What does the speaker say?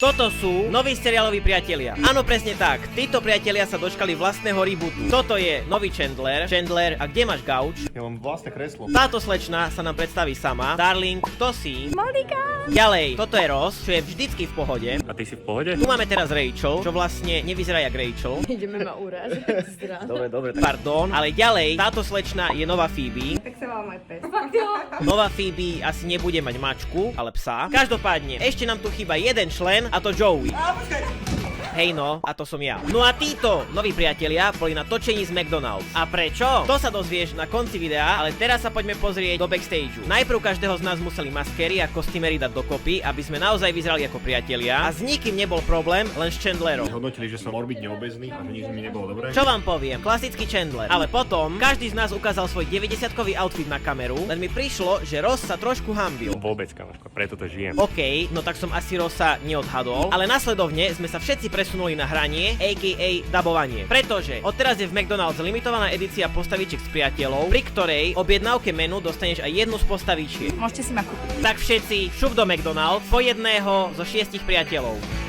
Toto sú noví seriáloví priatelia. Áno, presne tak. Títo priatelia sa dočkali vlastného rebootu. Toto je nový Chandler. Chandler, a kde máš gauč? Ja mám vlastné kreslo. Táto slečna sa nám predstaví sama. Darling, kto si? Monika! Ďalej, toto je Ross, čo je vždycky v pohode. A ty si v pohode? Tu máme teraz Rachel, čo vlastne nevyzerá jak Rachel. Ideme ma urážať. Dobre. Pardon, ale ďalej, táto slečna je nová Phoebe. Tak sa volá môj pes. Nová Phoebe asi nebude mať mačku, ale psa. Každopádne, ešte nám tu chýba jeden člen, a to Joey. Hej no, a to som ja. No a títo noví priatelia boli na točení z McDonald's. A prečo? To sa dozvieš na konci videa, ale teraz sa poďme pozrieť do backstageu. Najprv každého z nás museli maskéry a kostýmery dať dokopy, aby sme naozaj vyzerali ako priatelia. A s nikým nebol problém, len s Chandlerom. Hodnotili, že som morbidne obezný a že nič mi nebolo dobré. Čo vám poviem? Klasický Chandler. Ale potom každý z nás ukázal svoj 90-kový outfit na kameru, len mi prišlo, že Ross sa trošku hambil. Vôbec, kamoško, preto to žijem. OK, no tak som asi Rossa neodhadol, ale nasledovne sme sa všetci presunuli na hranie, a.k.a. dabovanie. Pretože odteraz je v McDonald's limitovaná edícia postavičiek s priateľov, pri ktorej objednávke menu dostaneš aj jednu z postavičiek. Môžete si ma kúpiť. Tak všetci šup do McDonald's po jedného zo 6 priateľov.